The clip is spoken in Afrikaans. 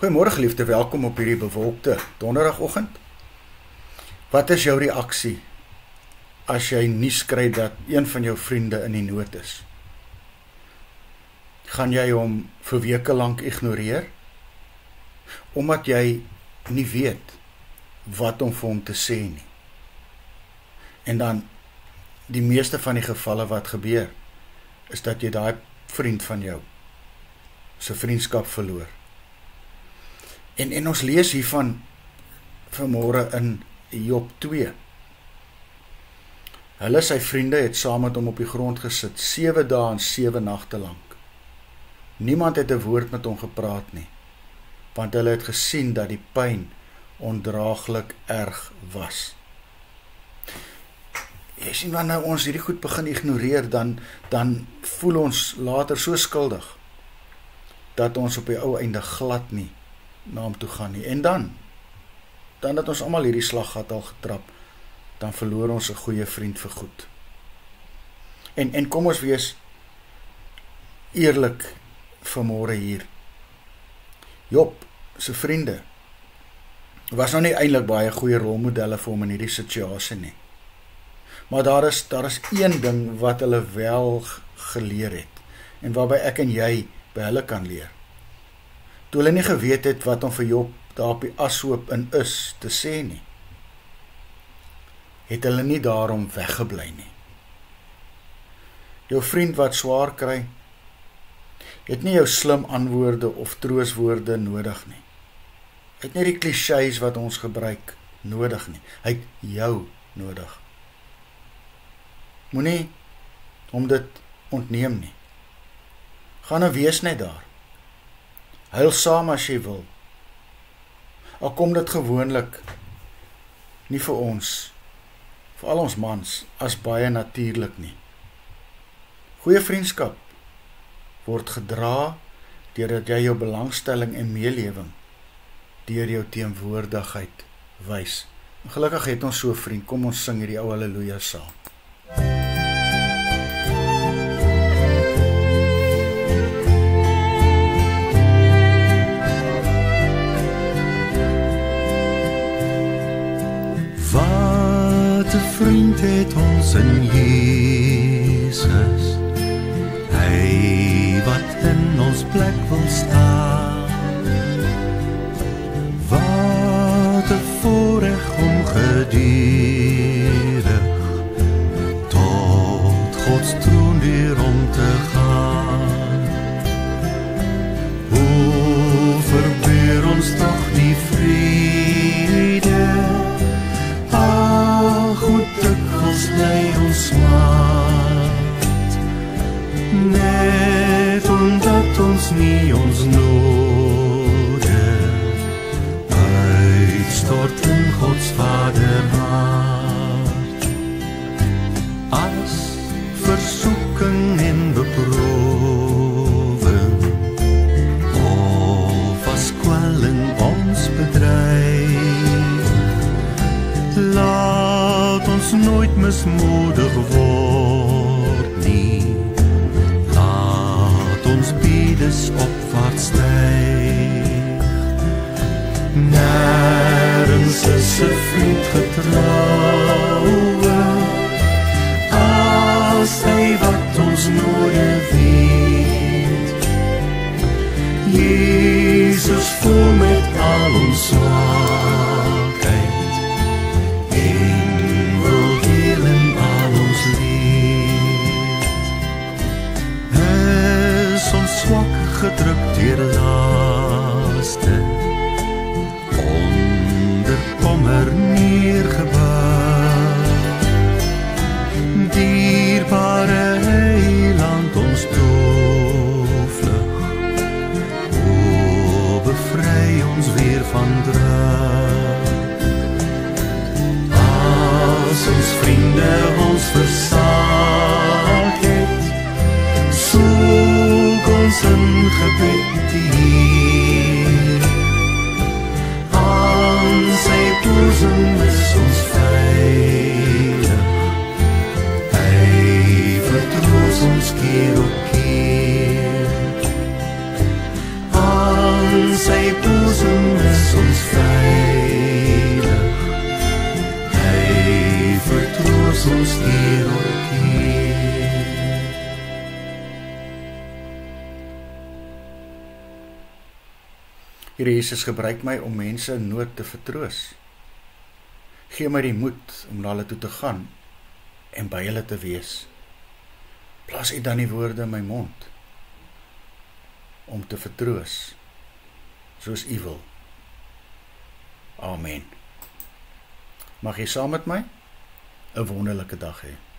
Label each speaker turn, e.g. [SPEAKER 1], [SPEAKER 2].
[SPEAKER 1] Goeiemôre geliefde, welkom op hierdie bewolkte donderdagoggend. Wat is jou reaksie as jy nuus kry dat een van jou vriende in die nood is? Gaan jy hom vir weke lank ignoreer? Omdat jy nie weet wat om vir hom te sê nie. En dan, die meeste van die gevalle wat gebeur, is dat jy daai vriend van jou sy vriendskap verloor. En ons lees hiervan vanmôre in Job 2. Hulle, sy vriende, het saam met hom op die grond gesit, 7 dae en 7 nagte lank. Niemand het 'n woord met hom gepraat nie, want hulle het gesien dat die pyn ondraaglik erg was. Jy sien, wanneer ons hierdie goed begin ignoreer, dan voel ons later so skuldig, dat ons op die ou einde glad nie na hom toe gaan nie. En dan dat ons almal hierdie slaggat al getrap, dan verloor ons 'n goeie vriend vir goed. En kom ons wees eerlik vanmôre hier. Job se vriende was nou nie eintlik baie goeie rolmodelle vir hom in hierdie situasie nie. Maar daar is een ding wat hulle wel geleer het, en waarby ek en jy by hulle kan leer. Toe hulle nie geweet het wat om vir Job daar op die ashoop in is te sê nie, het hulle nie daarom weggebly nie. Jou vriend wat swaar kry, het nie jou slim antwoorde of trooswoorde nodig nie. Hy het nie die klisjées wat ons gebruik nodig nie. Hy het jou nodig. Moenie hom dit ontneem nie. Gaan nou wees net daar. Huil saam as jy wil. Al kom dit gewoonlik nie vir ons, vir al ons mans, as baie natuurlik nie. Goeie vriendskap word gedra deurdat jy jou belangstelling en meelewing deur jou teenwoordigheid wys. En gelukkig het ons so 'n vriend. Kom ons sing hierdie ou haleluja saam.
[SPEAKER 2] Wat 'n vriend het ons in Jesus, hy wat in ons plek wil staan. Wat 'n voorreg om geduldig tot Gods troon weer om te gaan. Hoe verbeur ons tog die vrede, goed dikwels bly ons smaak, net omdat ons nie ons noode uitstort in Gods Vaderhart. As versoeking en beproewing of as kwelling ons bedryf, laat ons nooit mismoedig word nie. Laat ons bedes opwaarts styg. Nêrens is 'n vriend getroue as hy wat ons noode weet. Jesus voel met al ons swakheid, swak gedruk deur laaste, onder kommer neergebuig. Dierbare Heiland, ons toevlug, o bevry ons weer van druk. As ons vriende ons versaak het, soek ons in gebed die Heer. Aan sy boezem is ons veilig, hy vertroos ons keer op keer. Aan sy boezem
[SPEAKER 1] Here Jesus, gebruik my om mense in nood te vertroos. Gee my die moed om na hulle toe te gaan en by hulle te wees. Plaas U dan die woorde in my mond om te vertroos, soos U wil. Amen. Mag jy saam met my 'n wonderlike dag hê.